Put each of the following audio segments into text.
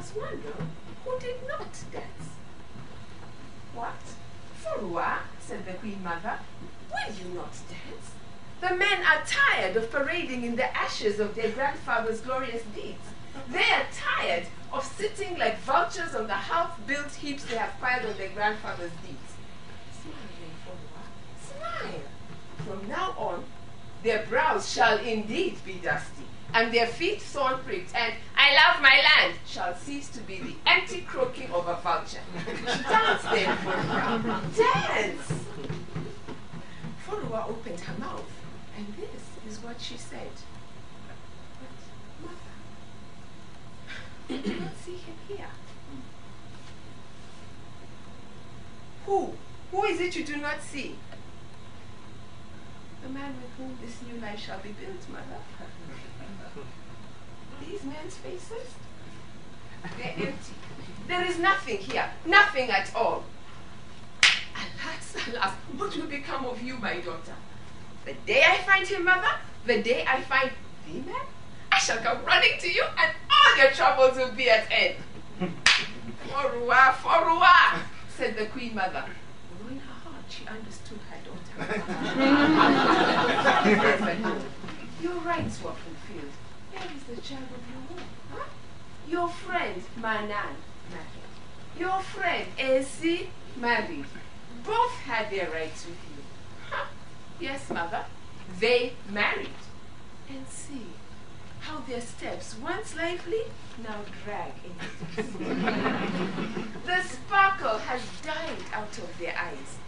was one girl who did not dance. What? Furua, said the Queen Mother, will you not dance? The men are tired of parading in the ashes of their grandfather's glorious deeds. They are tired of sitting like vultures on the half-built heaps they have piled on their grandfather's deeds. Smile, Furua, smile. From now on, their brows shall indeed be dusty, and their feet thorn-pricked, and "I love my land" shall cease to be the empty croaking of a vulture. Dance then, Furua, dance! Furua opened her mouth, and this is what she said. But, Mother, I do not see him here. Who? Who is it you do not see? The man with whom this new life shall be built, Mother. These men's faces, they're empty. There is nothing here, nothing at all. Alas, alas, what will become of you, my daughter? The day I find him, Mother, the day I find thee, man, I shall come running to you, and all your troubles will be at end. Furua, Furua, said the Queen Mother. Although in her heart she understood her daughter. Your rights were fulfilled. Where is the child of your womb? Huh? Your friend, Manan, married. Your friend, Esi, married. Both had their rights with you. Huh? Yes, Mother, they married. And see how their steps, once lively, now drag in it. The sparkle has died out of their eyes.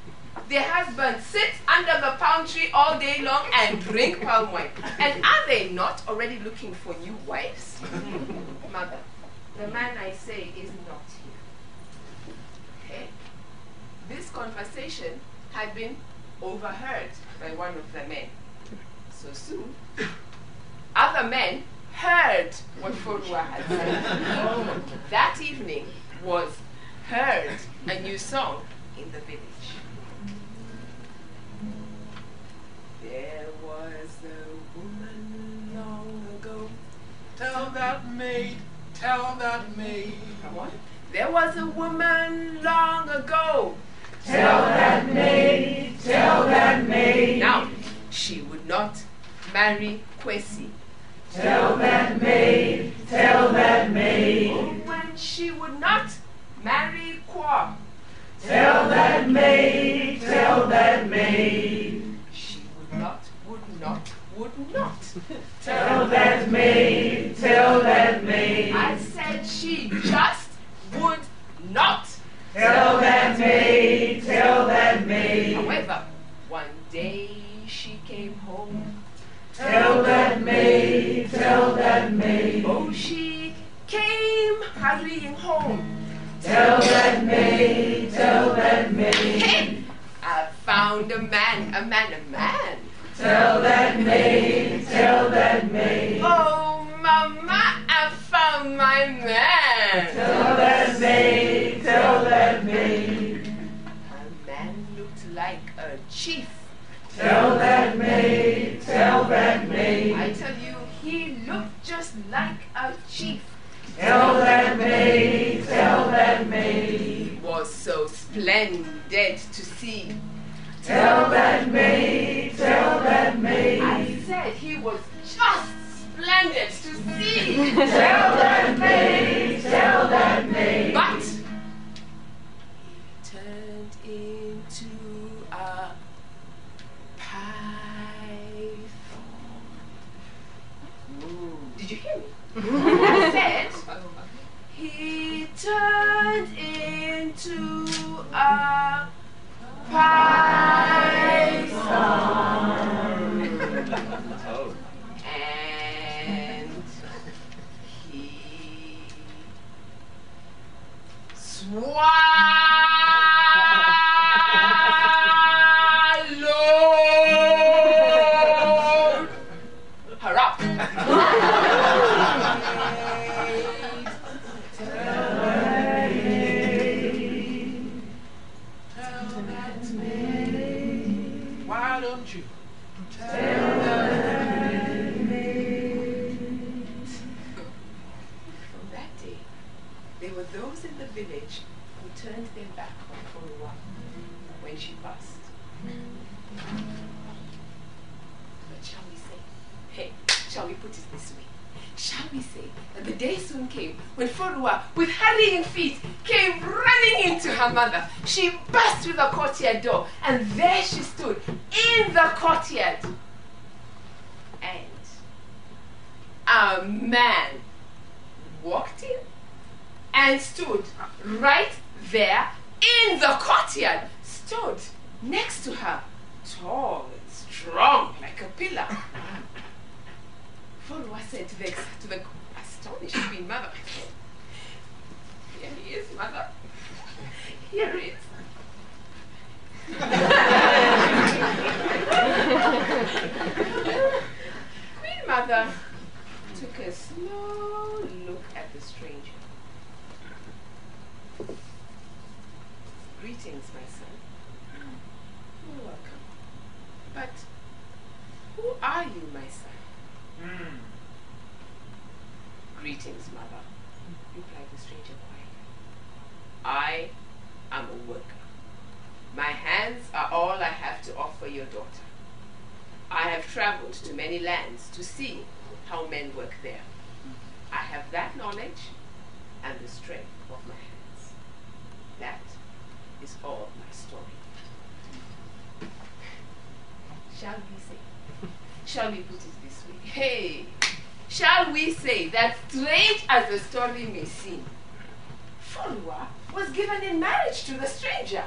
Their husbands sit under the palm tree all day long and drink palm wine. And are they not already looking for new wives? Mother, the man I say is not here. Okay? This conversation had been overheard by one of the men. So soon, other men heard what Furua had said. That evening was heard a new song in the village. There was a woman long ago. Tell that maid. Come on. There was a woman long ago. Tell that maid. Now, she would not marry Kwesi. Tell that maid. Oh, when she would not marry Kwa. Tell that maid. She would not. Tell that maid. I said she just would not. Tell that maid. However, one day she came home. Tell that maid. Oh, she came hurrying home. Tell that maid. Hey, I found a man. Tell that maid. Oh, Mama, I found my man. Tell that maid. Her man looked like a chief. Tell that maid. I tell you, he looked just like a chief. Tell that maid. He was so splendid to see. Tell that maid. I said he was just splendid to see. Tell that maid. But he turned into a python. Did you hear me? I said he turned into a python. Oh. And he swallowed her up. Tell that maid. village who turned their back on Forua when she passed. But shall we say, hey, shall we put it this way? Shall we say that the day soon came when Forua, with hurrying feet, came running into her mother. She burst through the courtyard door, and there she stood in the courtyard. And a man walked in and stood right there in the courtyard, stood next to her, tall and strong like a pillar. Forua said to the astonished Queen Mother, "Here he is, Mother. Here he is." Queen Mother took a slow look at the stranger. "Greetings, my son. You're welcome. But who are you, my son?" "Greetings, mother," replied the stranger quietly. "I am a worker. My hands are all I have to offer your daughter. I have traveled to many lands to see how men work there. I have that knowledge and the strength of my hands. That is all my story." Shall we put it this way? Hey, shall we say that strange as the story may seem, Forua was given in marriage to the stranger?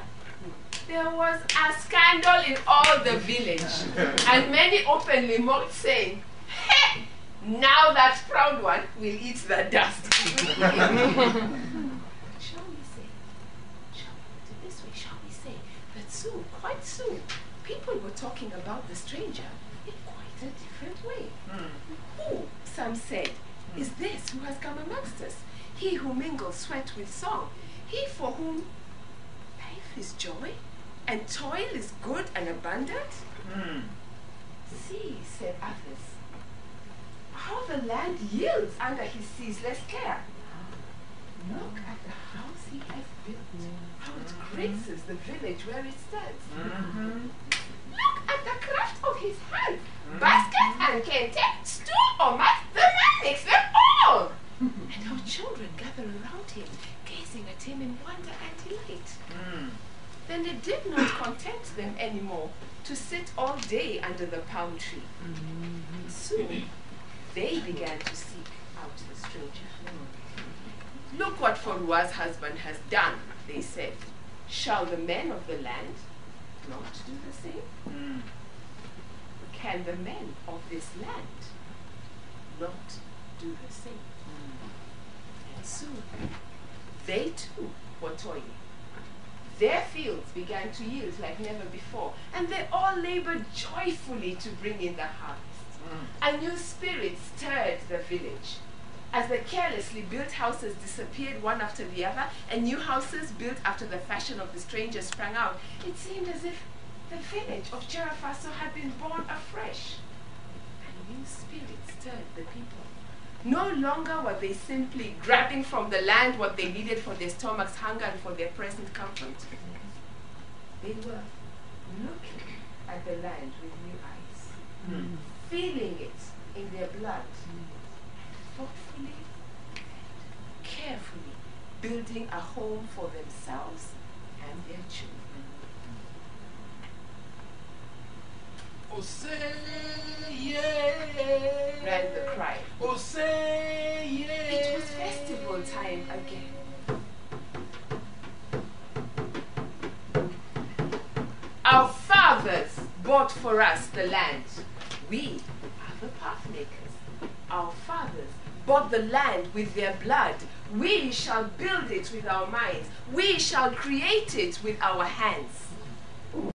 There was a scandal in all the village, and many openly mocked, saying, "Hey, now that proud one will eat the dust." That soon, quite soon, people were talking about the stranger in quite a different way. Who, some said, is this who has come amongst us? He who mingles sweat with song, he for whom life is joy and toil is good and abundant? See, said others, how the land yields under his ceaseless care. Look at the house he has built, how it graces the village where it stands. Look at the craft of his hands, basket and kente, stool or mat, the man makes them all. And our children gather around him, gazing at him in wonder and delight. Then it did not content them anymore to sit all day under the palm tree. Soon they began to seek out the stranger. Look what Forua's husband has done, they said. Shall the men of the land not do the same? Can the men of this land not do the same? And soon they too were toiling. Their fields began to yield like never before, and they all labored joyfully to bring in the harvest. A new spirit stirred the village. As the carelessly built houses disappeared one after the other, and new houses built after the fashion of the stranger sprang out, it seemed as if the village of Cherafaso had been born afresh. A new spirit stirred the people. No longer were they simply grabbing from the land what they needed for their stomach's hunger and for their present comfort. They were looking at the land with new eyes, feeling it in their blood, thoughtfully, carefully building a home for themselves and their children. Oh, say yeah, Ran the cry. Oh, say yeah. It was festival time again. Our fathers bought for us the land. We are the path makers. Our fathers bought the land with their blood. We shall build it with our minds. We shall create it with our hands.